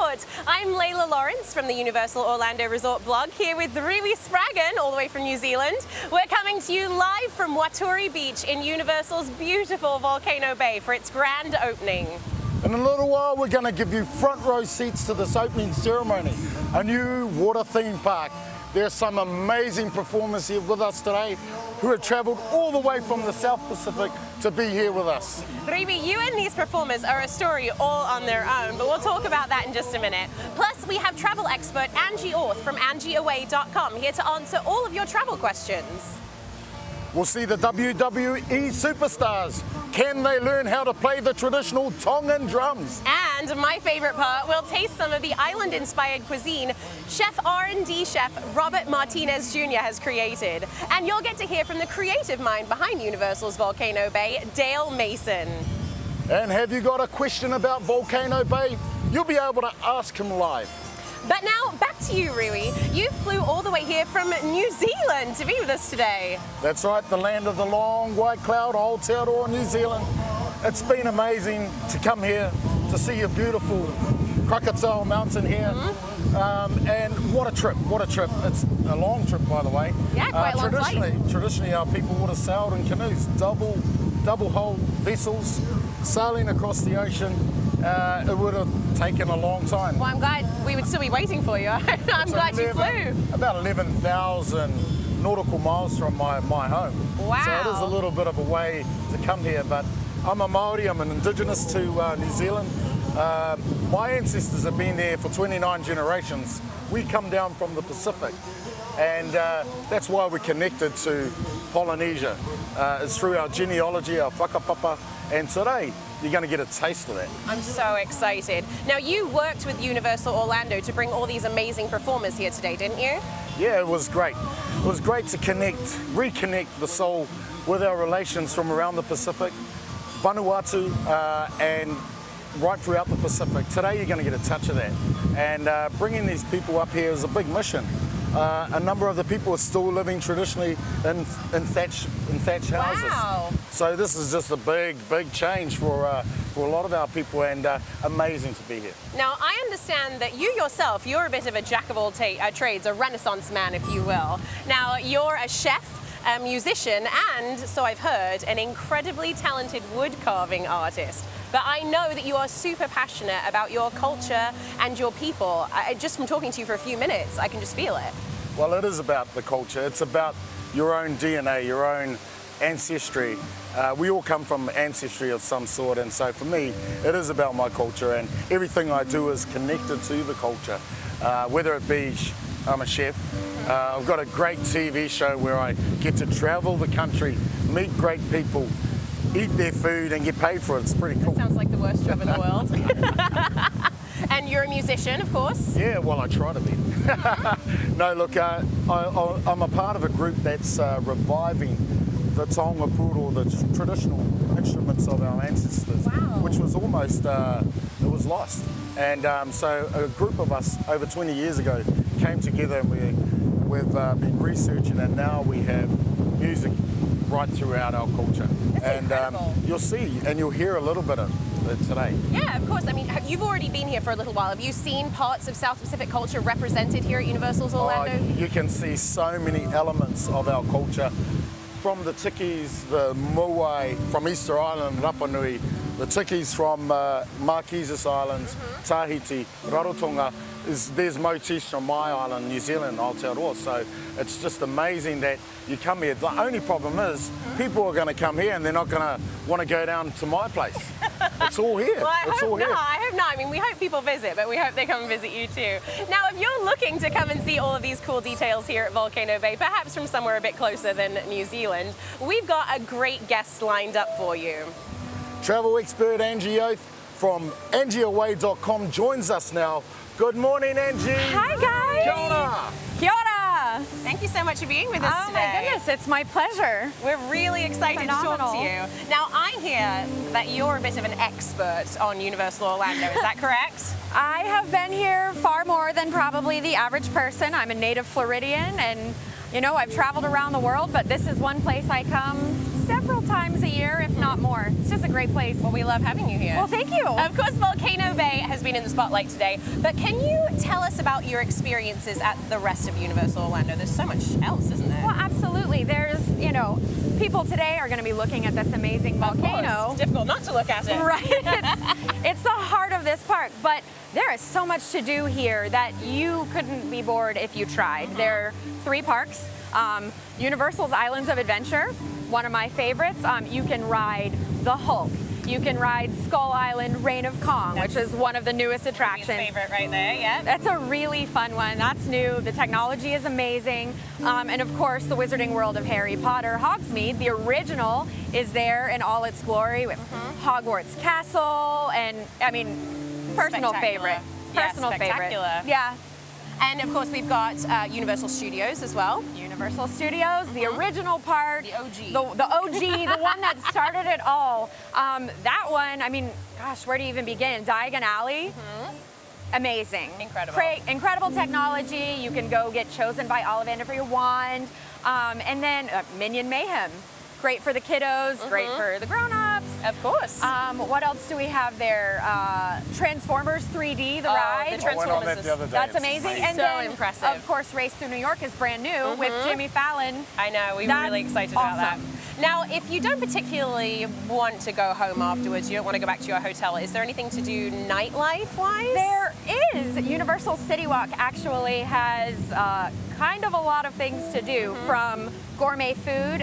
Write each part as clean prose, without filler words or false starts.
Resort. I'm Layla Lawrence from the Universal Orlando Resort blog, here with Riwi Spraggan, all the way from New Zealand. We're coming to you live from Waturi Beach in Universal's beautiful Volcano Bay for its grand opening. In a little while, we're going to give you front row seats to this opening ceremony, a new water theme park. There's some amazing performers here with us today who have travelled all the way from the South Pacific to be here with us. Riwi, you and these performers are a story all on their own, but we'll talk about that in just a minute. Plus, we have travel expert Angie Orth from angieaway.com here to answer all of your travel questions. We'll see the WWE superstars. Can they learn how to play the traditional Tongan drums? And my favorite part, we'll taste some of the island-inspired cuisine Chef R&D chef Robert Martinez Jr. has created. And you'll get to hear from the creative mind behind Universal's Volcano Bay, Dale Mason. And have you got a question about Volcano Bay? You'll be able to ask him live. But now, back to you, Riwi. You flew all the way here from New Zealand to be with us today. That's right, the land of the long white cloud, Aotearoa, New Zealand. It's been amazing to come here to see a beautiful Krakatau mountain here. And what a trip, what a trip. It's a long trip, by the way. Yeah, quite a long flight. Traditionally, our people would have sailed in canoes, double hull vessels, sailing across the ocean. It would have taken a long time. Well, I'm glad we would still be waiting for you. I'm glad you flew. About 11,000 nautical miles from my home. Wow. So it is a little bit of a way to come here, but I'm a Māori, I'm an indigenous to New Zealand. My ancestors have been there for 29 generations. We come down from the Pacific, and that's why we're connected to Polynesia. It's through our genealogy, our whakapapa, and today you're going to get a taste of that. I'm so excited. Now, you worked with Universal Orlando to bring all these amazing performers here today, didn't you? Yeah, it was great. It was great to reconnect the soul with our relations from around the Pacific, Vanuatu, and right throughout the Pacific. Today you're going to get a touch of that. And bringing these people up here is a big mission. A number of the people are still living traditionally in thatch houses. Wow. So this is just a big change for a lot of our people, and amazing to be here. Now, I understand that you yourself, you're a bit of a jack of all trades, a renaissance man, if you will. Now, you're a chef, a musician, and, so I've heard, an incredibly talented wood carving artist. But I know that you are super passionate about your culture and your people. Just from talking to you for a few minutes, I can just feel it. Well, it is about the culture. It's about your own DNA, your own ancestry. We all come from ancestry of some sort, and so for me, it is about my culture, and everything I do is connected to the culture. Whether it be, I'm a chef, I've got a great TV show where I get to travel the country, meet great people, eat their food and get paid for it. It's pretty cool. That sounds like the worst job in the world. And you're a musician, of course? Yeah, well, I try to be. No, look, I'm a part of a group that's reviving the taonga pūro, the traditional instruments of our ancestors, wow, which was almost, it was lost. And so a group of us over 20 years ago came together, and we've been researching, and now we have music right throughout our culture. That's incredible. You'll see and you'll hear a little bit of it today. Yeah, of course. I mean, you've already been here for a little while. Have you seen parts of South Pacific culture represented here at Universal's Orlando? You can see so many elements of our culture, from the tikis, the moai from Easter Island, Rapa Nui, the tikis from Marquesas Islands, Tahiti, Rarotonga. There's motifs from my island, New Zealand, Aotearoa. So it's just amazing that you come here. The only problem is people are going to come here and they're not going to want to go down to my place. It's all here. Well, it's all here. I hope not. I mean, we hope people visit, but we hope they come and visit you too. Now, if you're looking to come and see all of these cool details here at Volcano Bay, perhaps from somewhere a bit closer than New Zealand, we've got a great guest lined up for you. Travel expert Angie Orth from angieaway.com joins us now. Good morning, Angie. Hi, guys. Kia ora. Kia ora. Thank you so much for being with us today. Oh my goodness, it's my pleasure. We're really excited to talk to you. Now, I hear that you're a bit of an expert on Universal Orlando. Is that correct? I have been here far more than probably the average person. I'm a native Floridian, and you know, I've traveled around the world, but this is one place I come several times a year, if not more. It's just a great place. Well, we love having you here. Well, thank you. Of course, Volcano Bay has been in the spotlight today, but can you tell us about your experiences at the rest of Universal Orlando? There's so much else, isn't there? Well, absolutely. There's, people today are going to be looking at this amazing volcano. It's difficult not to look at it. Right. It's the heart of this park, but there is so much to do here that you couldn't be bored if you tried. There are 3 parks. Universal's Islands of Adventure, one of my favorites. You can ride the Hulk. You can ride Skull Island Reign of Kong, which is one of the newest attractions. Favorite right there, yeah. That's a really fun one. That's new. The technology is amazing. And of course, the Wizarding World of Harry Potter, Hogsmeade, the original, is there in all its glory with Hogwarts Castle, and I mean, personal favorite. Personal favorite. Yeah. And of course, we've got Universal Studios as well. Universal Studios, the original park. The OG. The OG, the one that started it all. That one, I mean, gosh, where do you even begin? Diagon Alley. Amazing. Incredible. Incredible technology. You can go get chosen by Ollivander for your wand. And then Minion Mayhem. Great for the kiddos, great for the grown-ups. Of course. What else do we have there? Transformers 3D, the ride. The Transformers the other day. That's It's amazing. So And then, impressive. of course, Race Through New York is brand new with Jimmy Fallon. I know, we were That's really excited about that. awesome. Now, if you don't particularly want to go home afterwards, you don't want to go back to your hotel, is there anything to do nightlife-wise? There is. Universal City Walk actually has kind of a lot of things to do, from gourmet food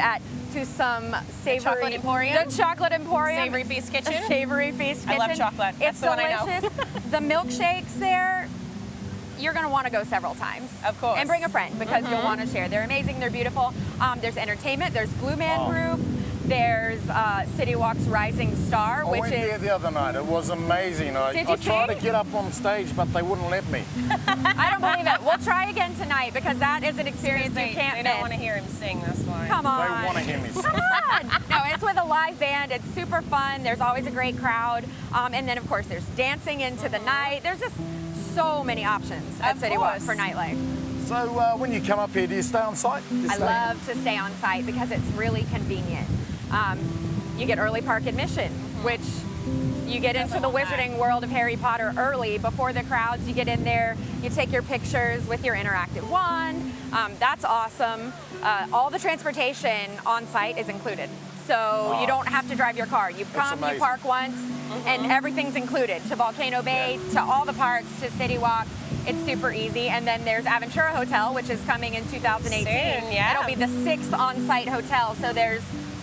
to some savory... Chocolate Emporium? The Chocolate Emporium. Savory Feast Kitchen? Savory Feast Kitchen. I love chocolate. That's It's the one I know. delicious. The milkshakes there, you're going to want to go several times. Of course. And bring a friend because you'll want to share. They're amazing. They're beautiful. There's entertainment. There's Blue Man Group. There's City Walk's Rising Star, I which went there is... the other night. It was amazing. I Did you tried to sing? get up on stage, but they wouldn't let me. I don't believe it. We'll try again tonight because that is an experience you can't They miss. don't want to hear him sing, that's why. Come on. They want to hear me sing. Come on. No, it's with a live band. It's super fun. There's always a great crowd. And then, of course, there's dancing into the night. There's just so many options at Of City Walk course. for nightlife. So when you come up here, do you stay on site? I love to stay on site because it's really convenient. You get early park admission, which you get into the Wizarding World of Harry Potter early before the crowds. You get in there, you take your pictures with your interactive wand. That's awesome. All the transportation on site is included. So you don't have to drive your car. You come, you amazing. park once, and everything's included. To Volcano Bay, to all the parks, to City Walk. It's super easy. And then there's Aventura Hotel, which is coming in 2018. Soon, yeah. It'll be the 6th on-site hotel. So there's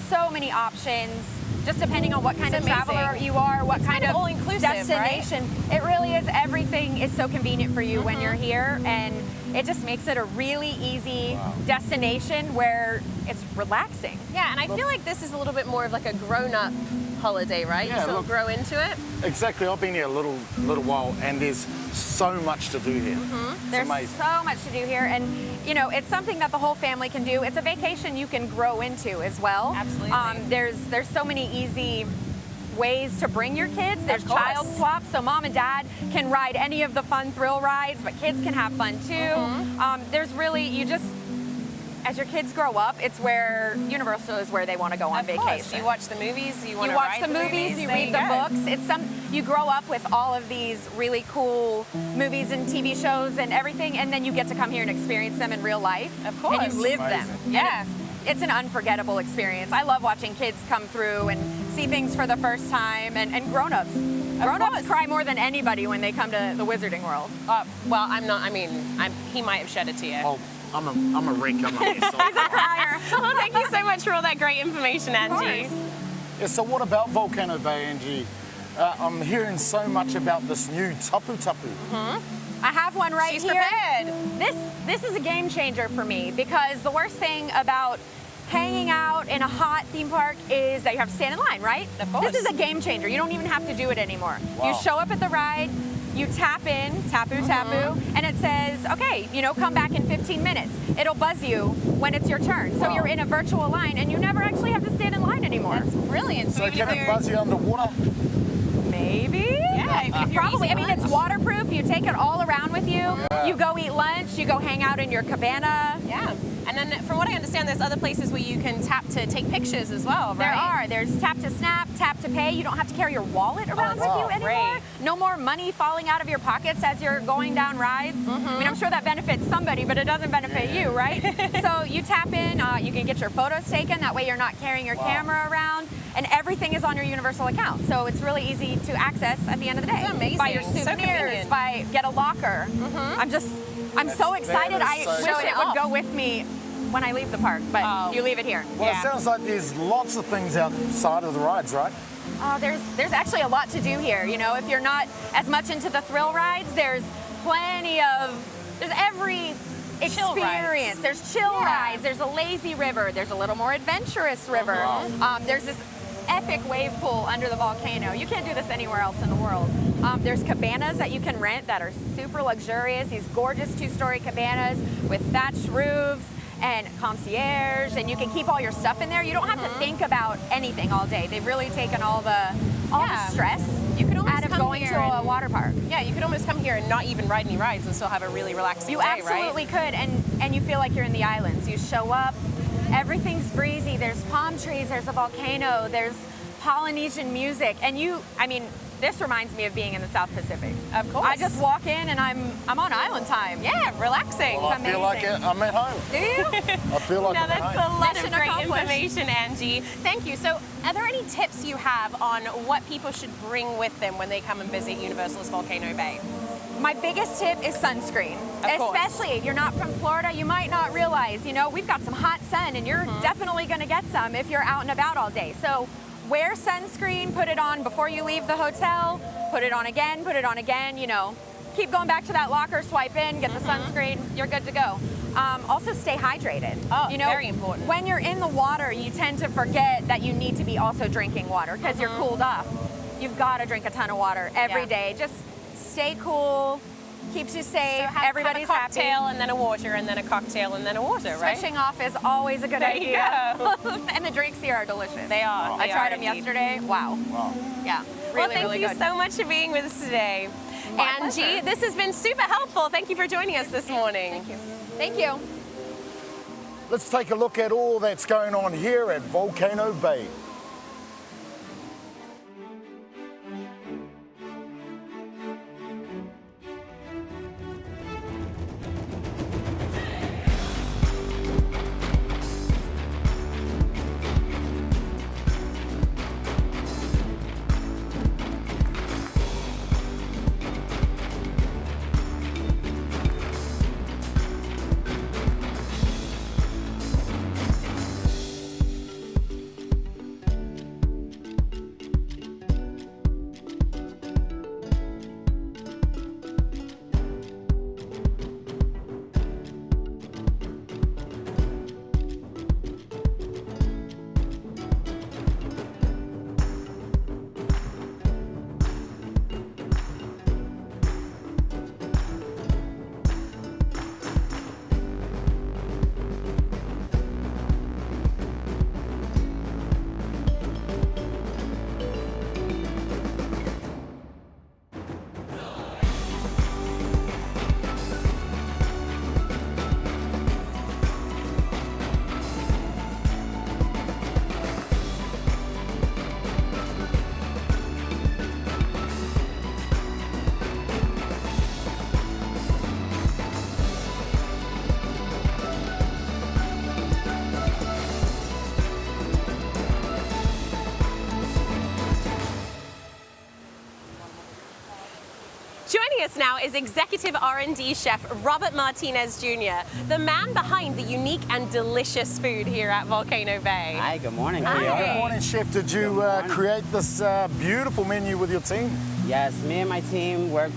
so many options, just depending on what kind of amazing. traveler you are, what kind of all-inclusive, destination. It really is. Everything is so convenient for you when you're here, and it just makes it a really easy destination where it's relaxing. Yeah, and I feel like this is a little bit more of like a grown-up holiday, right? Yeah, you sort of look. grow into it. Exactly. I've been here a little while, and there's so much to do here. It's There's amazing. so much to do here, and it's something that the whole family can do. It's a vacation you can grow into as well. Absolutely. There's so many easy ways to bring your kids. There's course. child swaps, so mom and dad can ride any of the fun thrill rides, but kids can have fun too. There's really, as your kids grow up, it's where Universal is where they want to go on Of vacation. course. You watch the movies, you want You to watch ride the movies, you there read the go. books. You grow up with all of these really cool movies and TV shows and everything, and then you get to come here and experience them in real life. Of course. And you live them. Amazing. And Yeah. it's an unforgettable experience. I love watching kids come through and see things for the first time, and grown-ups. Grown-ups course. cry more than anybody when they come to the Wizarding World. Well, he might have shed a tear. Oh, I'm a wreck. I'm not He's a crier. Well, thank you so much for all that great information, Angie. course. Yeah, so what about Volcano Bay, Angie? I'm hearing so much about this new tapu tapu. I have one right She's here. prepared. This is a game changer for me because the worst thing about hanging out in a hot theme park is that you have to stand in line, right? Of course. This is a game changer. You don't even have to do it anymore. Wow. You show up at the ride, you tap in, tapu, and it says, okay, come back in 15 minutes. It'll buzz you when it's your turn. So Wow. you're in a virtual line and you never actually have to stand in line anymore. That's brilliant. So even can if it you're- buzz you underwater? Maybe. Yeah, if you're Probably. I eating mean, it's lunch. waterproof. You take it all around with you. Yeah. You go eat lunch. You go hang out in your cabana. Yeah. And then from what I understand, there's other places where you can tap to take pictures as well, right? There are. There's tap to snap, tap to pay. You don't have to carry your wallet around with you anymore. Great. No more money falling out of your pockets as you're going down rides. I mean, I'm sure that benefits somebody, but it doesn't benefit you, right? So you tap in, you can get your photos taken. That way you're not carrying your camera around. And everything is on your Universal account. So it's really easy to access at the end of the day. That's amazing. Buy your So souvenirs, convenient. get a locker. I'm so excited. That I is so wish cool. it would go with me when I leave the park, but you leave it here. Well, it sounds like there's lots of things outside of the rides, right? There's actually a lot to do here. You know, if you're not as much into the thrill rides, there's every Chill rides. experience. There's chill rides, there's a lazy river, there's a little more adventurous river. There's this epic wave pool under the volcano. You can't do this anywhere else in the world. There's cabanas that you can rent that are super luxurious, these gorgeous 2-story cabanas with thatched roofs and concierge, and you can keep all your stuff in there. You don't have to think about anything all day. They've really taken all the stress You could almost out of come going here to a and- water park. Yeah, you could almost come here and not even ride any rides and still have a really relaxing You day, absolutely could, and you feel like you're in the islands. You show up, everything's breezy, there's palm trees, there's a volcano, there's Polynesian music, and this reminds me of being in the South Pacific. Of course. I just walk in and I'm on island time. Yeah, relaxing. Well, I feel like I'm at home. Do you? I feel like Now I'm at that's home. a lot of Mission great accomplished. information, Angie. Thank you. So are there any tips you have on what people should bring with them when they come and visit Universal's Volcano Bay? My biggest tip is sunscreen. Of course. Especially if you're not from Florida, you might not realize, we've got some hot sun and you're definitely gonna get some if you're out and about all day. So wear sunscreen, put it on before you leave the hotel, put it on again, keep going back to that locker, swipe in, get the sunscreen, you're good to go. Also stay hydrated. Oh, very important. When you're in the water, you tend to forget that you need to be also drinking water because you're cooled off. You've got to drink a ton of water every day. Just stay cool, keeps you safe, So everybody's have a cocktail happy. and then a water and then a cocktail and then a water, right? Switching off is always a good There you idea. go. And the drinks here are delicious. They are. I They tried are them indeed. yesterday. Wow. Wow. Yeah. Well, Really, thank really you good. so much for being with us today. My Angie, pleasure. this has been super helpful. Thank you for joining us this morning. Thank you. Thank you. Let's take a look at all that's going on here at Volcano Bay. Joining us now is Executive R&D Chef Robert Martinez Jr., the man behind the unique and delicious food here at Volcano Bay. Hi, good morning. Hi. Cleo. Good morning, Chef. Did you morning. create this beautiful menu with your team? Yes, me and my team worked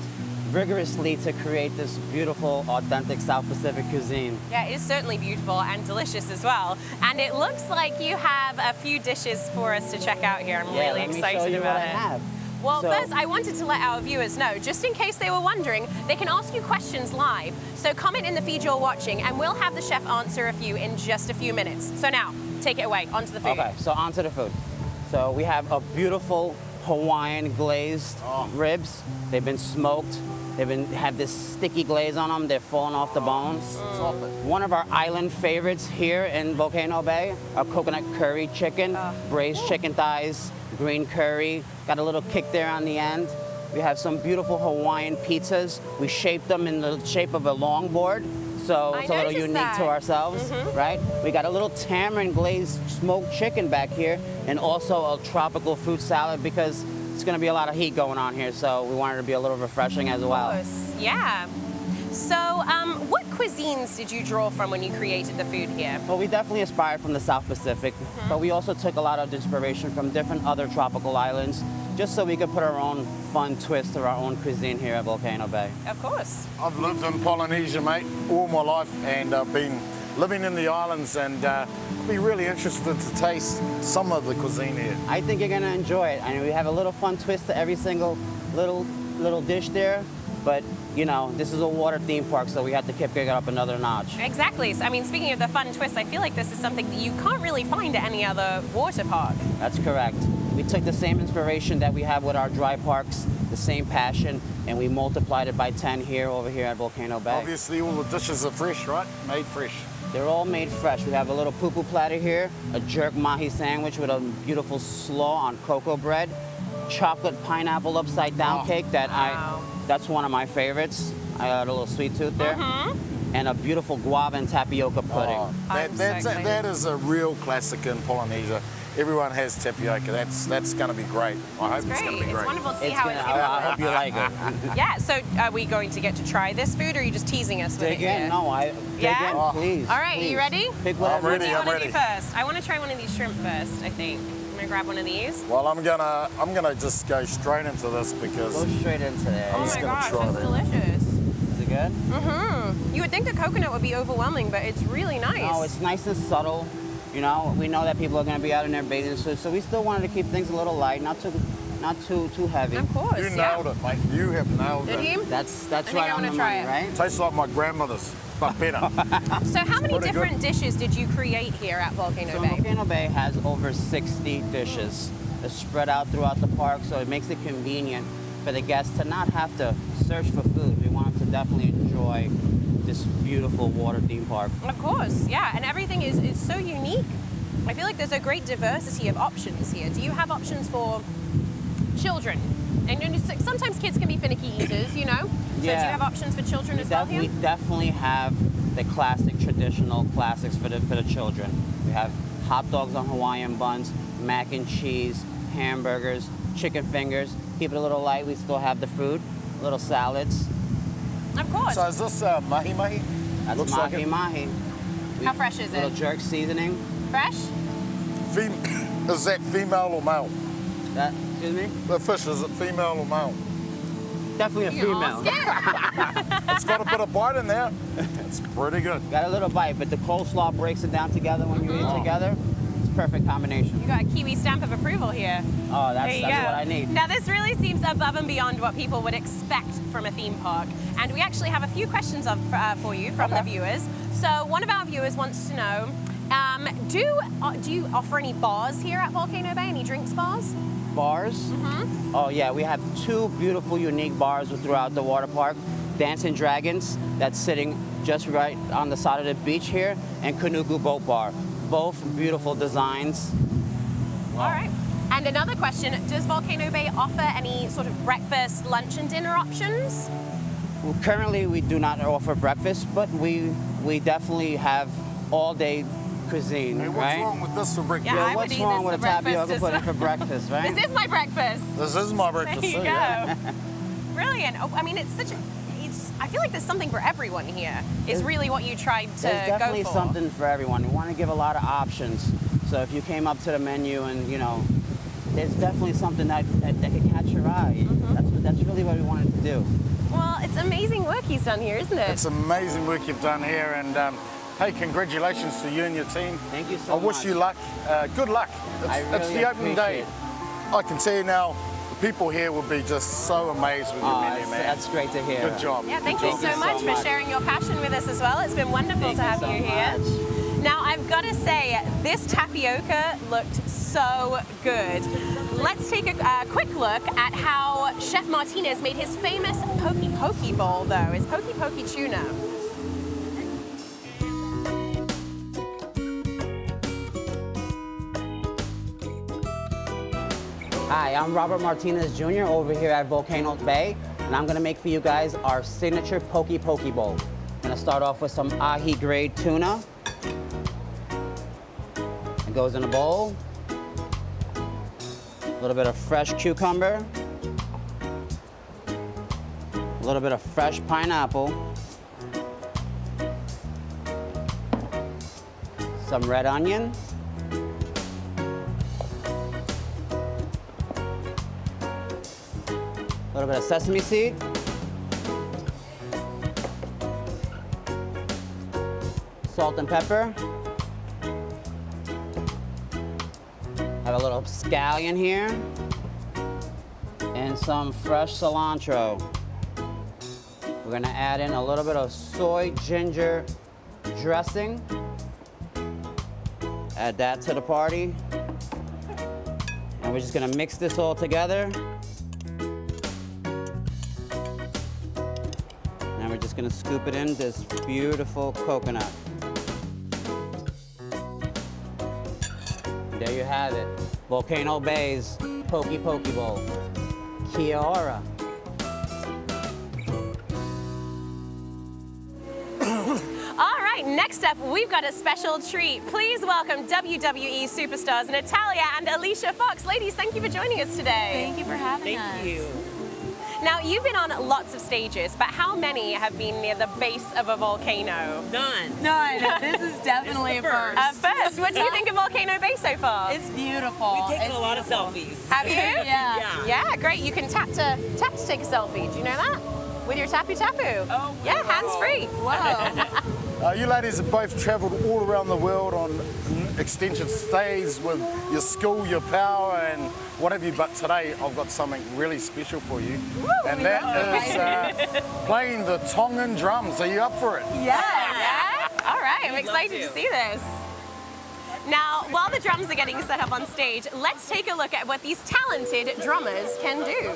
rigorously to create this beautiful, authentic South Pacific cuisine. Yeah, it is certainly beautiful and delicious as well. And it looks like you have a few dishes for us to check out here. I'm Yeah, really let me excited show you about what I it. have. Well, So- first, I wanted to let our viewers know, just in case they were wondering, they can ask you questions live. So comment in the feed you're watching, and we'll have the chef answer a few in just a few minutes. So now, take it away, onto the food. Okay, so on to the food. So we have a beautiful Hawaiian glazed ribs. They've been smoked have this sticky glaze on them. They're falling off the bones. Top it. One of our island favorites here in Volcano Bay, our coconut curry chicken, braised chicken thighs, green curry, got a little kick there on the end. We have some beautiful Hawaiian pizzas. We shaped them in the shape of a longboard, so it's a little noticed unique that. to ourselves, right? We got a little tamarind glazed smoked chicken back here, and also a tropical fruit salad because it's going to be a lot of heat going on here, so we wanted to be a little refreshing as well. Of course, yeah. So, what cuisines did you draw from when you created the food here? Well, we definitely inspired from the South Pacific, but we also took a lot of inspiration from different other tropical islands, just so we could put our own fun twist to our own cuisine here at Volcano Bay. Of course. I've lived in Polynesia, mate, all my life, and I've been living in the islands, and I'd be really interested to taste some of the cuisine here. I think you're gonna enjoy it. I mean, we have a little fun twist to every single little dish there, but you know, this is a water theme park, so we have to keep it up another notch. Exactly. So, I mean, speaking of the fun twist, I feel like this is something that you can't really find at any other water park. That's correct. We took the same inspiration that we have with our dry parks, the same passion, and we multiplied it by 10 over here at Volcano Bay. Obviously, all the dishes are fresh, right? Made fresh. They're all made fresh. We have a little poo-poo platter here, a jerk mahi sandwich with a beautiful slaw on cocoa bread, chocolate pineapple upside down cake that's one of my favorites. I got a little sweet tooth there. And a beautiful guava and tapioca pudding. That is a real classic in Polynesia. Everyone has tapioca. That's going to be great. I hope it's going to be It's great. wonderful to see how it's I hope you like it. Yeah, so are we going to get to try this food, or are you just teasing us with Dig it in, here? dig Yeah? in, please. All right, please. you ready? Pick whatever. I'm ready. What do you want to ready. do first? I want to try one of these shrimp first, I think. I'm going to grab one of these. Well, I'm gonna just go straight into this because Go straight into there. Oh just my gonna gosh, try that's that. delicious. Is it good? You would think the coconut would be overwhelming, but it's really nice. No, it's nice and subtle. You know, we know that people are going to be out in their bathing suits, so we still wanted to keep things a little light, not too heavy. Of course, you yeah. nailed it, mate. You have nailed Did it. he? That's think right I on wanna the try money, it. right? Tastes like my grandmother's, but better. So how many pretty different dishes did you create here at Volcano So Bay? Volcano Bay has over 60 dishes. They're spread out throughout the park, so it makes it convenient for the guests to not have to search for food. We want them to definitely enjoy this beautiful water theme park. Of course, yeah, and everything is so unique. I feel like there's a great diversity of options here. Do you have options for children? And you know, sometimes kids can be finicky eaters, you know? So do you Yeah. have options for children as well here? We definitely have the classic, traditional classics for the children. We have hot dogs on Hawaiian buns, mac and cheese, hamburgers, chicken fingers. Keep it a little light. We still have the fruit, little salads. Of course. So is this mahi mahi? That's Looks like mahi it. mahi. How fresh is Little it? jerk seasoning. Fresh? Is that female or male? That, excuse me? The fish, is it female or male? Definitely a female. It's got a bit of bite in there. It's pretty good. Got a little bite, but the coleslaw breaks it down together when you eat it together. It's a perfect combination. You got a Kiwi stamp of approval here. Oh, There that's you what go. I need. Now this really seems above and beyond what people would expect from a theme park. And we actually have a few questions for you from the viewers. So one of our viewers wants to know, do you offer any bars here at Volcano Bay? Any drinks bars? Bars? Oh yeah, we have two beautiful, unique bars throughout the water park. Dancing Dragons, that's sitting just right on the side of the beach here, and Kanuku Boat Bar. Both beautiful designs. All right. And another question, does Volcano Bay offer any sort of breakfast, lunch and dinner options? Well, currently, we do not offer breakfast, but we definitely have all-day cuisine, Hey, what's right? wrong with this for breakfast? Yeah, I would what's eat wrong this with a for breakfast tapioca as pudding well. for breakfast, right? This is my breakfast. This is my breakfast There you too, go. yeah. Brilliant. Oh, I mean, I feel like there's something for everyone here. Is really what you tried to There's definitely go for. something for everyone. We want to give a lot of options. So if you came up to the menu and, you know, there's definitely something that could catch your eye. That's really what we wanted to do. Well, it's amazing work he's done here, isn't it? It's amazing work you've done here, and hey, congratulations to you and your team. Thank you so I much. wish you luck. Good luck. I It's really the opening day. appreciate I can tell you now, the people here will be just so amazed with your menu, man. That's great to hear. Good job. Yeah, thank you Thank so you so much for much. sharing your passion with us as well. It's been wonderful Thank to you have so you here. much. Now, I've got to say, this tapioca looked so good. Let's take a quick look at how Chef Martinez made his famous Pokey Pokey bowl, though. It's Pokey Pokey tuna. Hi, I'm Robert Martinez Jr. over here at Volcano Bay, and I'm gonna make for you guys our signature Pokey Pokey bowl. I'm gonna start off with some ahi grade tuna. It goes in a bowl. A little bit of fresh cucumber. A little bit of fresh pineapple. Some red onion. A little bit of sesame seed. Salt and pepper. Have a little scallion here. And some fresh cilantro. We're gonna add in a little bit of soy ginger dressing. Add that to the party. And we're just gonna mix this all together. Now we're just gonna scoop it in this beautiful coconut. And there you have it. Volcano Bay's Pokey Pokey Bowl. Kia ora. All right, next up, we've got a special treat. Please welcome WWE superstars Natalia and Alicia Fox. Ladies, thank you for joining us today. Thank you for having us. Thank you. Now, you've been on lots of stages, but how many have been near the base of a volcano? None. None. This is definitely a This is the first. First, what do you think of Volcano Bay so far? It's beautiful. We've taken It's a lot of beautiful. selfies. Have you? Yeah. Yeah, great. You can tap to take a selfie. Do you know that? With your tapu tapu. Oh, yeah, wow. hands free. Whoa. You ladies have both travelled all around the world on extensive stays with your skill, your power, and what have you. But today, I've got something really special for you, and that is playing the Tongan drums. Are you up for it? Yeah. Yeah? All right, I'm We'd love excited to to. see this. Now, while the drums are getting set up on stage, let's take a look at what these talented drummers can do.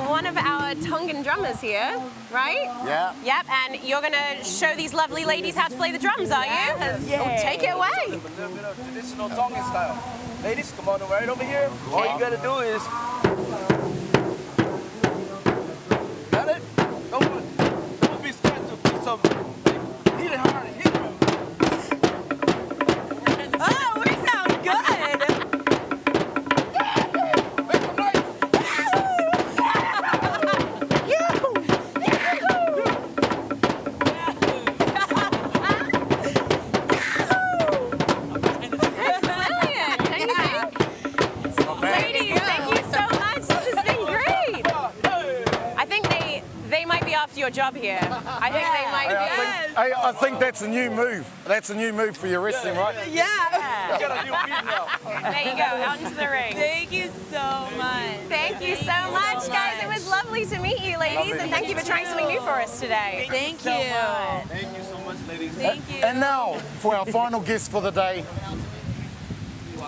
One of our Tongan drummers here, right? Yeah. Yep, and you're going to show these lovely ladies how to play the drums, are you? Yeah. Oh, take it away. A little bit of traditional Tongan style. Ladies, come on right over here. All you gotta do is. Got it? Don't be scared to put some. Hit it hard. Hit it. Oh, we sound good. Make some noise. Brilliant, don't you think? Ladies, thank you so much. This has been great. I think they might be after your job here. I think they might be. I think that's a new move. That's a new move for your wrestling, right? Yeah. You got a new beat now. There you go, out into the ring. Thank you so much. Thank you so much, guys. It was lovely to meet you, ladies, and thank you for trying something new for us today. Thank you. Thank you so much, ladies. Thank you. And now, for our final guest for the day,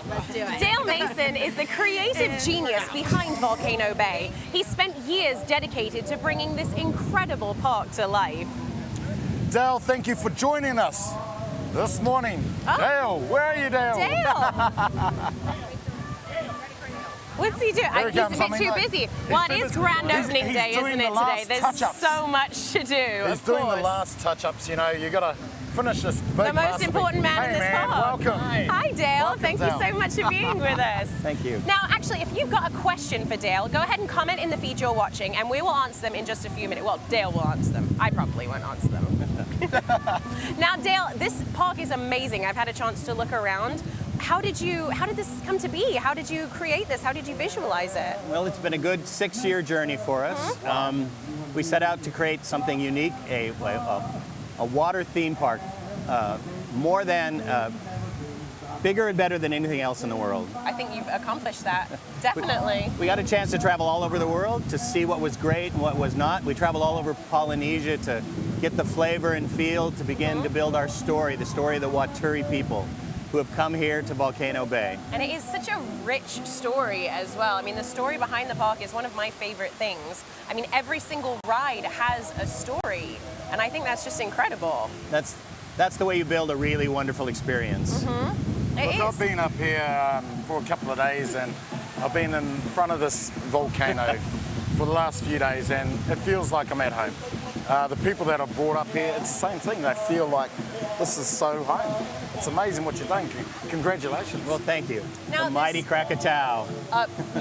Let's do it. Dale Mason is the creative genius behind Volcano Bay. He spent years dedicated to bringing this incredible park to life. Dale, thank you for joining us this morning. Oh. Dale, where are you, Dale? Dale! What's he doing? Here he He's a comes, bit I mean, too like, busy. he's Well, too it is busy. grand He's opening day, doing isn't the it, last today? There's touch-ups. so much to do. He's of doing the course. last touch-ups, you know. You got to finish this big The most masterpiece. important man hey in this man, park. welcome. Hi, Dale. Welcome, Thank Dale. you so much for being with us. Thank you. Now, actually, if you've got a question for Dale, go ahead and comment in the feed you're watching, and we will answer them in just a few minutes. Well, Dale will answer them. I probably won't answer them. Now, Dale, this park is amazing. I've had a chance to look around. How did this come to be? How did you create this? How did you visualize it? Well, it's been a good 6-year journey for us. We set out to create something unique, a water theme park, more than bigger and better than anything else in the world. I think you've accomplished that, definitely. We got a chance to travel all over the world to see what was great and what was not. We traveled all over Polynesia to get the flavor and feel to begin to build our story, the story of the Waturi people who have come here to Volcano Bay. And it is such a rich story as well. I mean, the story behind the park is one of my favorite things. I mean, every single ride has a story, and I think that's just incredible. That's the way you build a really wonderful experience. It Look, is. I've been up here for a couple of days, and I've been in front of this volcano for the last few days, and it feels like I'm at home. The people that are brought up here, it's the same thing. They feel like this is so home. It's amazing what you're doing. Congratulations. Well, thank you. Now The mighty Krakatau.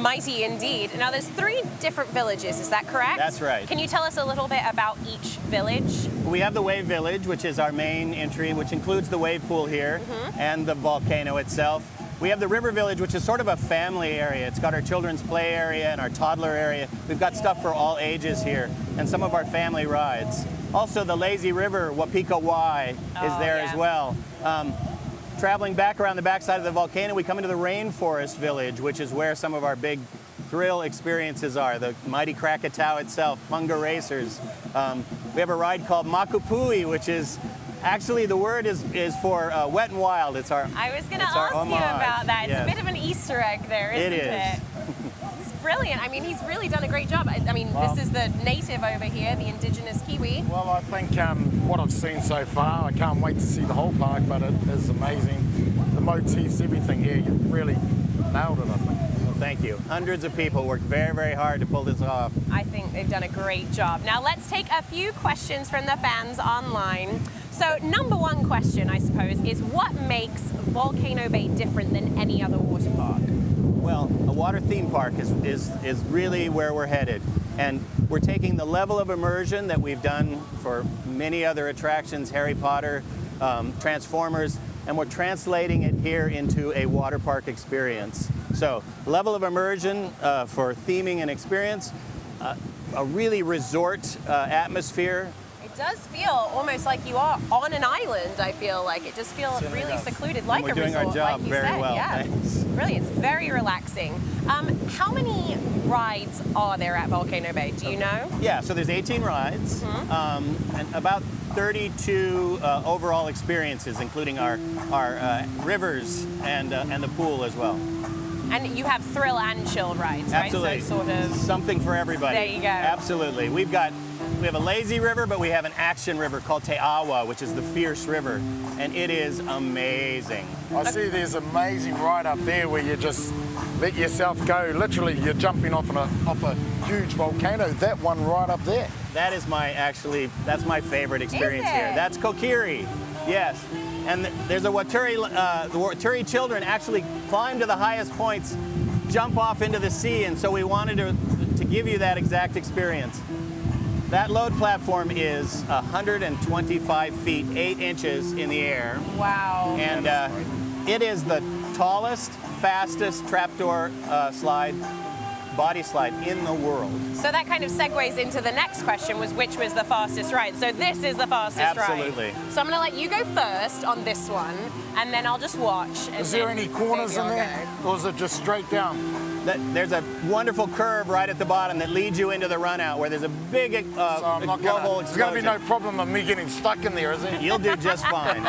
Mighty indeed. Now, there's 3 different villages, is that correct? That's right. Can you tell us a little bit about each village? We have the Wave Village, which is our main entry, which includes the wave pool here and the volcano itself. We have the River Village, which is sort of a family area. It's got our children's play area and our toddler area. We've got stuff for all ages here and some of our family rides. Also, the Lazy River, Wapika Y, is there as well. Traveling back around the backside of the volcano, we come into the Rainforest Village, which is where some of our big thrill experiences are. The mighty Krakatau itself, Punga Racers. We have a ride called Makupui, which is actually the word is for wet and wild. It's our I was going to it's our ask you homage. about that. It's Yes. a bit of an Easter egg there, isn't It is. It's brilliant. I mean, he's really done a great job. I mean, Well- this is the native over here, the indigenous Kiwi. Well, I think what I've seen so far, I can't wait to see the whole park, but it is amazing. The motifs, everything here, you really nailed it, I think. Well, thank you. Hundreds of people worked very, very hard to pull this off. I think they've done a great job. Now, let's take a few questions from the fans online. So, number 1 question, I suppose, is what makes Volcano Bay different than any other water park? Well, a water theme park is really where we're headed. And we're taking the level of immersion that we've done for many other attractions, Harry Potter, Transformers, and we're translating it here into a water park experience. So, level of immersion for theming and experience, a really resort atmosphere. It does feel almost like you are on an island, I feel like. It just feels Certainly really does. secluded, like We're a doing resort, our job like you very said. well, Yeah. thanks. Brilliant. It's very relaxing. How many rides are there at Volcano Bay? Do you know? Yeah, so there's 18 rides and about 32 overall experiences, including our rivers and the pool as well. And you have thrill and chill rides, right? Absolutely. So sort of. Something for everybody. There you go. Absolutely. We have a lazy river, but we have an action river called Te Awa, which is the fierce river, and it is amazing. I see there's an amazing ride up there where you just let yourself go. Literally, you're jumping off a huge volcano. That one right up there. That is that's my favorite experience here. it? That's Kokiri, yes. And there's a Waturi, the Waturi children actually climb to the highest points, jump off into the sea, and so we wanted to give you that exact experience. That load platform is 125 feet, 8 inches in the air. Wow. And it is the tallest, fastest trapdoor body slide in the world. So that kind of segues into the next question, which was the fastest ride. So this is the fastest Absolutely. ride. So I'm going to let you go first on this one, and then I'll just watch. And Is there then any corners maybe in I'll there? go. Or is it just straight down? There's a wonderful curve right at the bottom that leads you into the run out where there's a big So I'm not global there's going to be no explosion. problem of me getting stuck in there, is there? You'll do just fine.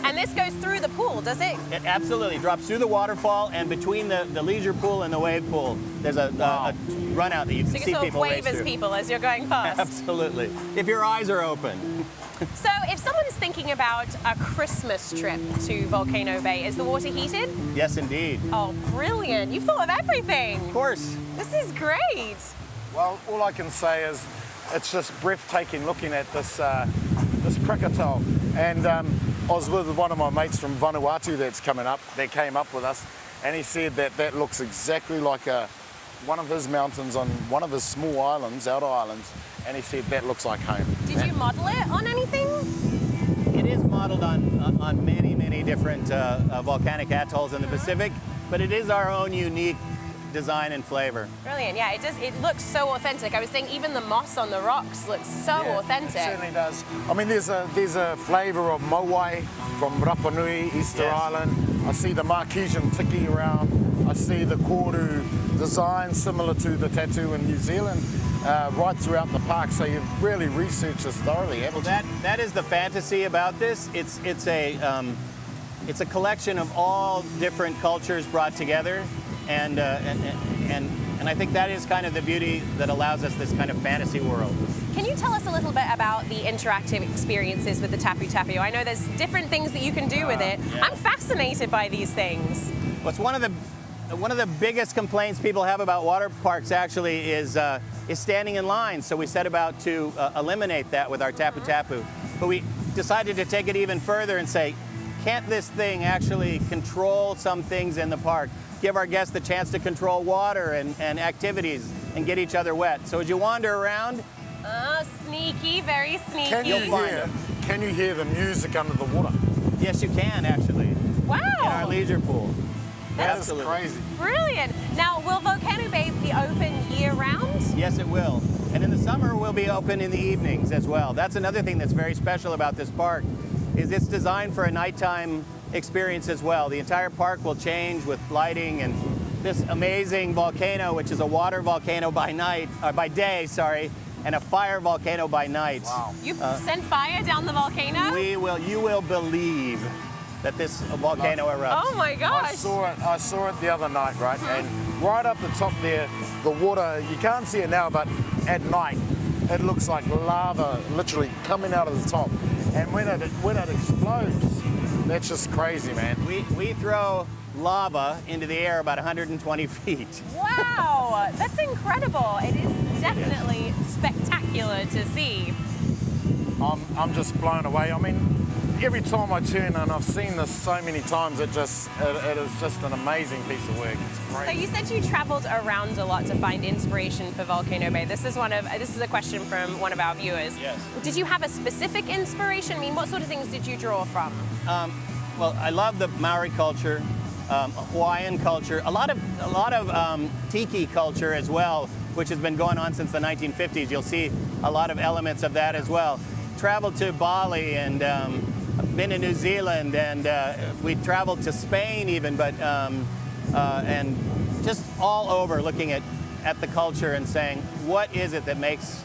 And this goes through the pool, does it? It absolutely drops through the waterfall, and between the leisure pool and the wave pool, there's a run out that you can So you see can sort of people wave race as through. people as you're going past. Absolutely. If your eyes are open. So if someone's thinking about a Christmas trip to Volcano Bay, is the water heated? Yes, indeed. Oh, brilliant. You've thought of everything. Of course. This is great. Well, all I can say is it's just breathtaking looking at this Krakatau. And I was with one of my mates from Vanuatu that came up with us, and he said that looks exactly like one of his mountains on one of his small islands, outer islands, and he said that looks like home. Did you model it on anything? It is modeled on many, many different volcanic atolls in the Pacific, but it is our own unique design and flavor. Brilliant, yeah, it looks so authentic. I was saying even the moss on the rocks looks so authentic. It certainly does. I mean, there's a flavour of Moai from Rapa Nui, Easter Island. I see the Marquesian tiki around. I see the koru design similar to the tattoo in New Zealand right throughout the park. So you've really researched this thoroughly, haven't you? That is the fantasy about this. It's a collection of all different cultures brought together. And I think that is kind of the beauty that allows us this kind of fantasy world. Can you tell us a little bit about the interactive experiences with the Tapu Tapu? I know there's different things that you can do with it. Yeah. I'm fascinated by these things. What's one of the biggest complaints people have about water parks actually is standing in line. So we set about to eliminate that with our Tapu Tapu. But we decided to take it even further and say, can't this thing actually control some things in the park? Give our guests the chance to control water and activities and get each other wet. So as you wander around, Sneaky, very sneaky. Can you hear the music under the water? yes, you can actually. Wow. In our leisure pool. That's Absolutely. crazy. Brilliant. Now, will Volcano Bay be open year-round? Yes, it will. And in the summer, we'll be open in the evenings as well. That's another thing that's very special about this park, is it's designed for a nighttime experience as well. The entire park will change with lighting, and this amazing volcano, which is a water volcano by day, and a fire volcano by night. Wow. You send fire down the volcano? You will believe that this volcano erupts. Oh my gosh. I saw it the other night, right? And right up the top there, the water, you can't see it now, but at night, it looks like lava literally coming out of the top. And when it explodes, that's just crazy, man. We throw lava into the air about 120 feet. Wow, that's incredible. It is definitely spectacular to see. I'm just blown away. I mean, every time I turn, and I've seen this so many times, it is just an amazing piece of work. It's So great. you said you traveled around a lot to find inspiration for Volcano Bay. This is a question from one of our viewers. Yes. Did you have a specific inspiration? I mean, what sort of things did you draw from? Well, I love the Maori culture, Hawaiian culture, a lot of tiki culture as well, which has been going on since the 1950s. You'll see a lot of elements of that as well. Traveled to Bali and been to New Zealand, and we traveled to Spain even, but and just all over looking at the culture and saying, what is it that makes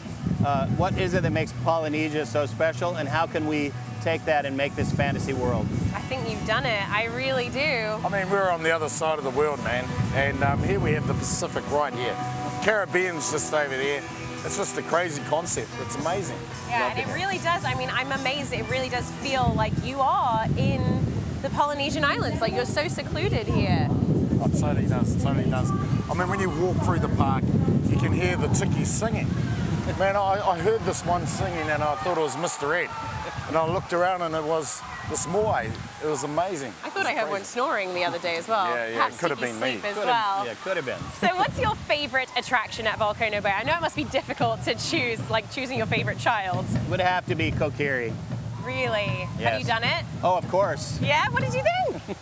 Polynesia so special, and how can we take that and make this fantasy world? I think you've done it. I really do. I mean, we're on the other side of the world, man. And here we have the Pacific right here. Caribbean's just over there. It's just a crazy concept. It's amazing. Yeah, and it really does. I mean, I'm amazed. It really does feel like you are in the Polynesian Islands. Like you're so secluded here. Oh, it totally does, totally does. I mean, when you walk through the park, you can hear the tikis singing. Man, I heard this one singing and I thought it was Mr. Ed. And I looked around and it was this Moai. It was amazing. I thought I heard one snoring the other day as well. Yeah, yeah, Perhaps it could have Tiki been me. Sleep as Could well. have, yeah, could have been. So what's your favorite attraction at Volcano Bay? I know it must be difficult to choose, like choosing your favorite child. Would have to be Kokiri. Really? Have Yes. you done it? Oh, of course. Yeah? What did you think?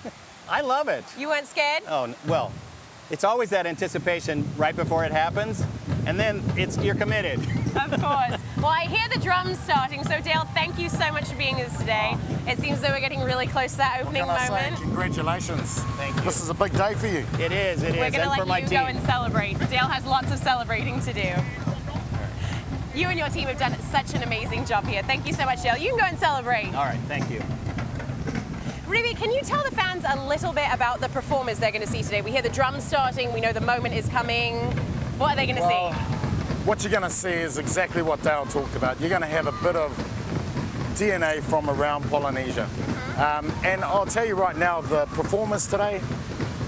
I love it. You weren't scared? Oh, well, it's always that anticipation right before it happens, and then you're committed. Of course. Well, I hear the drums starting, so Dale, thank you so much for being with us today. It seems though we're getting really close to that opening Can I say moment. congratulations. Thank you. This is a big day for you. It is, We're and going to for my let you team. go and celebrate. Dale has lots of celebrating to do. You and your team have done such an amazing job here. Thank you so much, Dale. You can go and celebrate. All right, thank you. Ruby, can you tell the fans a little bit about the performers they're going to see today? We hear the drums starting, we know the moment is coming. What are they going to Well, see? what you're going to see is exactly what Dale talked about. You're going to have a bit of DNA from around Polynesia. And I'll tell you right now, the performers today,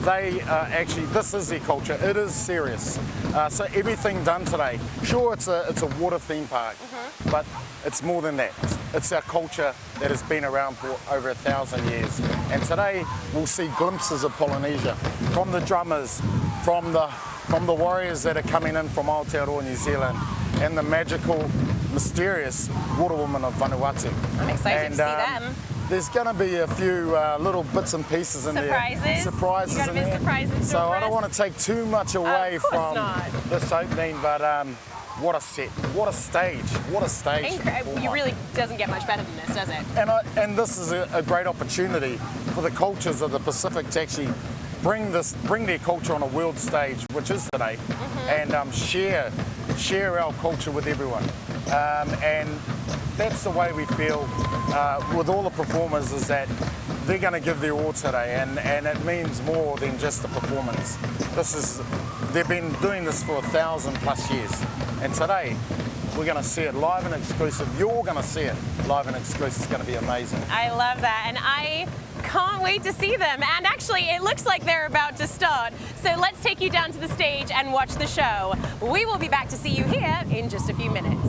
they actually, this is their culture. It is serious. So everything done today, sure, it's a water theme park, but it's more than that. It's our culture that has been around for over 1,000 years. And today we'll see glimpses of Polynesia from the drummers, from the warriors that are coming in from Aotearoa, New Zealand, and the magical, mysterious water woman of Vanuatu. I'm excited to see them. There's going to be a few little bits and pieces in Surprises? there. Surprises. You got a in bit there. surprises So still I for don't us? want to take too much away Of course from not. this opening, but what a set, what a stage, what a stage. You really doesn't get much better than this, does it? And this is a great opportunity for the cultures of the Pacific to actually bring their culture on a world stage, which is today, and share our culture with everyone. And that's the way we feel with all the performers, is that they're going to give their all today, and it means more than just the performance. They've been doing this for 1,000+ years, and today we're going to see it live and exclusive. You're going to see it live and exclusive. It's going to be amazing. I love that, and I can't wait to see them. And actually, it looks like they're about to start. So let's take you down to the stage and watch the show. We will be back to see you here in just a few minutes.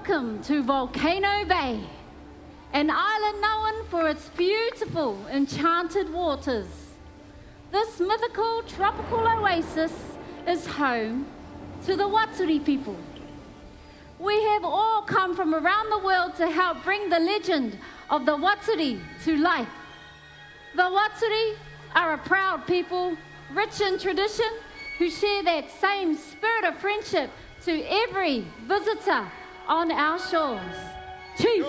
Welcome to Volcano Bay, an island known for its beautiful, enchanted waters. This mythical tropical oasis is home to the Waturi people. We have all come from around the world to help bring the legend of the Waturi to life. The Waturi are a proud people, rich in tradition, who share that same spirit of friendship to every visitor on our shores. Chief.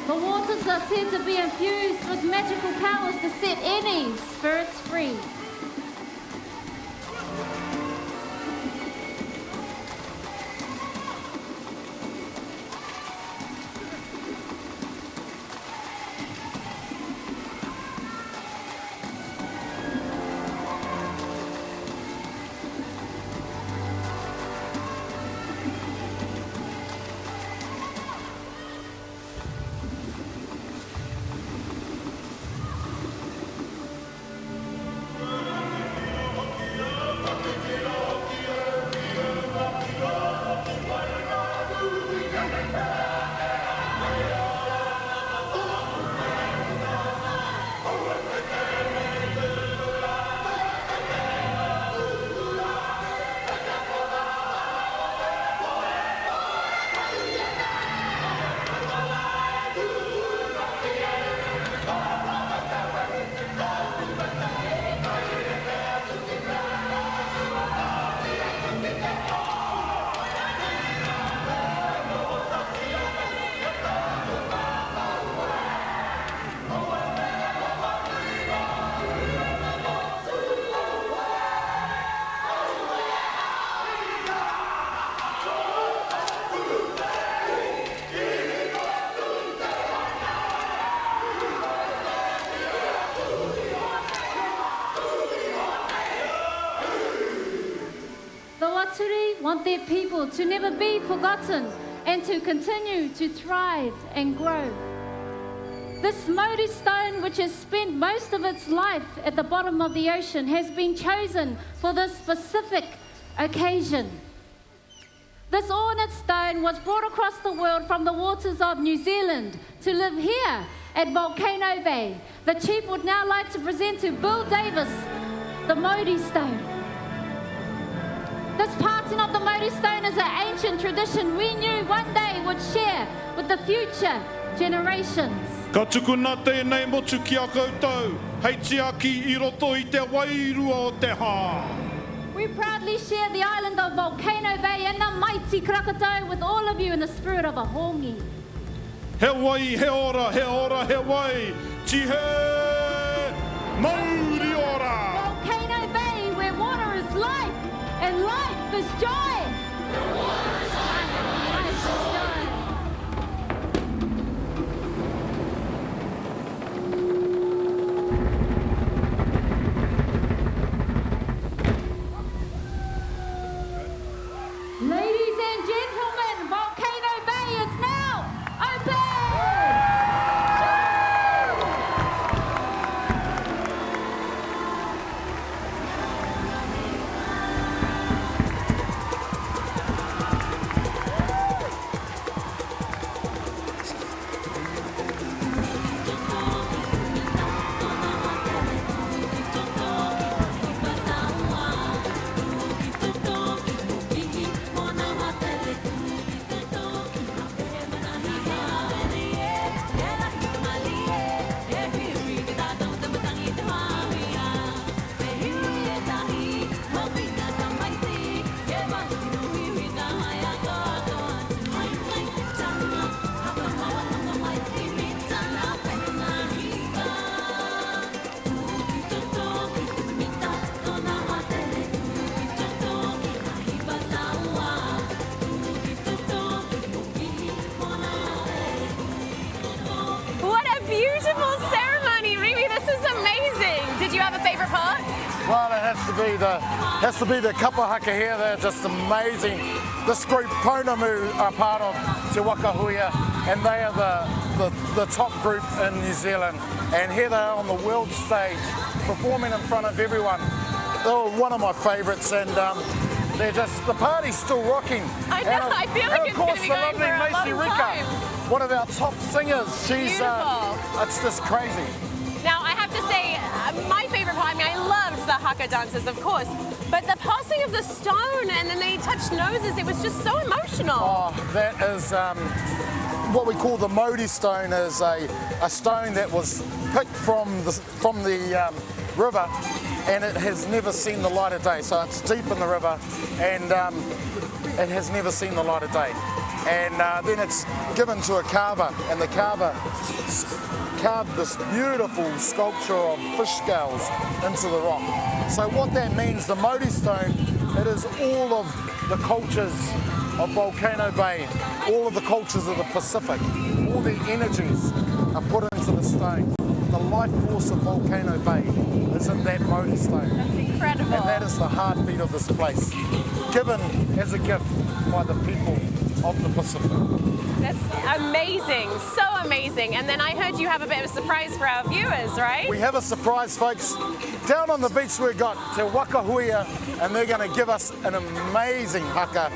The waters are said to be infused with magical powers to set any spirits free. Want their people to never be forgotten and to continue to thrive and grow. This Maori stone, which has spent most of its life at the bottom of the ocean, has been chosen for this specific occasion. This ornate stone was brought across the world from the waters of New Zealand to live here at Volcano Bay. The chief would now like to present to Bill Davis the Maori stone. This passing of the Maori stone is an ancient tradition we knew one day would share with the future generations. Ka tukuna tēnei motu ki a koutou, hei tiaki I roto I te wairua o te hā. We proudly share the island of Volcano Bay and the mighty Krakatau with all of you in the spirit of a hongi. He wai, he ora, he ora, he wai, ti he Mauri ora. Volcano Bay, where water is life and life is joy. Where water is life and life is joy. Ladies and gentlemen, Volcano Bay is now open! Well, it has to be the kapahaka here. They're just amazing. This group, Pounamu, are part of Te Waka Huia, and they are the top group in New Zealand, and here they are on the world stage performing in front of everyone. They were one of my favourites, and they're just, the party's still rocking. I know, I feel like it's going to be going for a long time. One of our top singers. She's, Beautiful. it's just crazy. Now, I have to say, my favourite part, I mean, I loved the haka dances, of course, but the passing of the stone and then they touched noses, it was just so emotional. Oh, that is what we call the Modi stone, is a stone that was picked from the river, and it has never seen the light of day. So it's deep in the river, and it has never seen the light of day. And then it's given to a carver, and the carver carved this beautiful sculpture of fish scales into the rock. So what that means, the Modi stone, it is all of the cultures of Volcano Bay, all of the cultures of the Pacific, all the energies are put into the stone. The life force of Volcano Bay is in that Modi stone. That's incredible. And that is the heartbeat of this place, given as a gift by the people of the Pacific. That's amazing, so amazing. And then I heard you have a bit of a surprise for our viewers, right? We have a surprise, folks. Down on the beach we've got Te Wakahuia, and they're going to give us an amazing haka.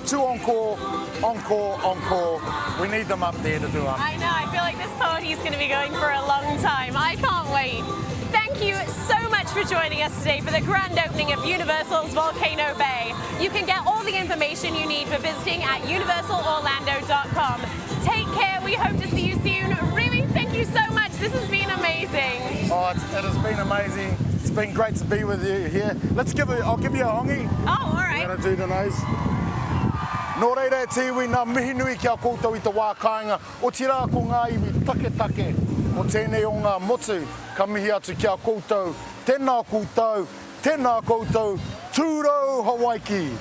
2 encore, encore, encore. We need them up there to do it. I know, I feel like this party is going to be going for a long time. I can't wait. Thank you so much for joining us today for the grand opening of Universal's Volcano Bay. You can get all the information you need for visiting at universalorlando.com. Take care, we hope to see you soon. Really, thank you so much. This has been amazing. Oh, it has been amazing. It's been great to be with you here. I'll give you a hongi. Oh, all right. I'm going to do the nose. Nō reira e te iwi ngā mihi nui kia koutou I te wā kāinga. O tira ko ngā iwi take. O tēnei o ngā motu ka mihi atu kia koutou. Tēnā koutou, tūrau Hawaii.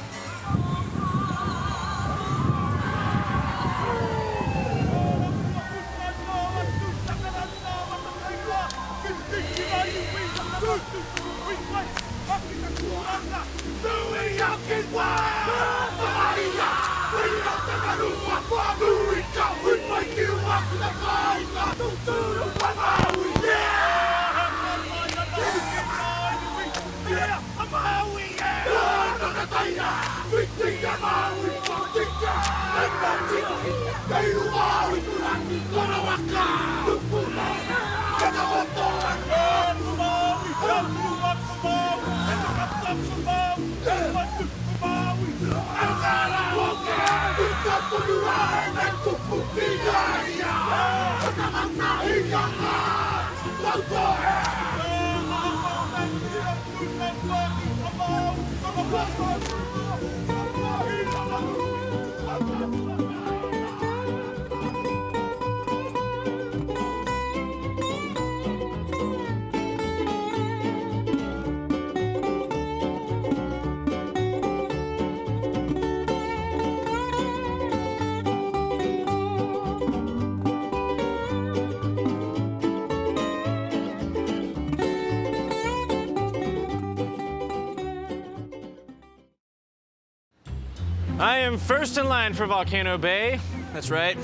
I am first in line for Volcano Bay. That's right.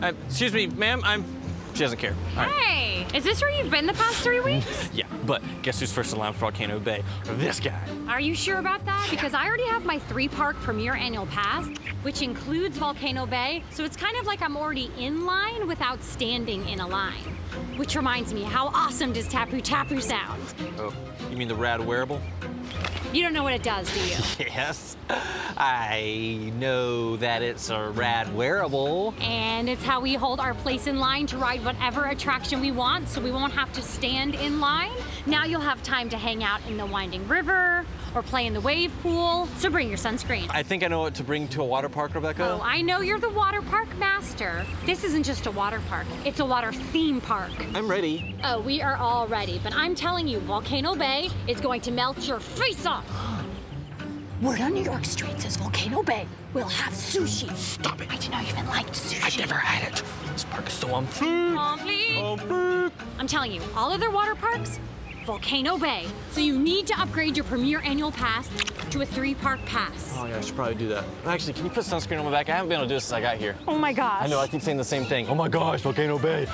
Excuse me, ma'am, she doesn't care. All right. Hey, is this where you've been the past 3 weeks? Yeah, but guess who's first in line for Volcano Bay? This guy. Are you sure about that? Because I already have my 3-park premier annual pass, which includes Volcano Bay, so it's kind of like I'm already in line without standing in a line. Which reminds me, how awesome does Tapu Tapu sound? Oh, you mean the rad wearable? You don't know what it does, do you? Yes, I know that it's a rad wearable. And it's how we hold our place in line to ride whatever attraction we want, so we won't have to stand in line. Now you'll have time to hang out in the winding river or play in the wave pool, so bring your sunscreen. I think I know what to bring to a water park, Rebecca. Oh, I know you're the water park master. This isn't just a water park, it's a water theme park. I'm ready. Oh, we are all ready, but I'm telling you, Volcano Bay is going to melt your face off. Word on New York Street says Volcano Bay will have sushi. Stop it. I didn't know you even liked sushi. I've never had it. This park is so on food. I'm telling you, all other water parks, Volcano Bay. So you need to upgrade your premier annual pass to a 3-park pass. Oh yeah, I should probably do that. Actually, can you put sunscreen on my back? I haven't been able to do this since I got here. Oh my gosh. I know, I keep saying the same thing. Oh my gosh, Volcano Bay.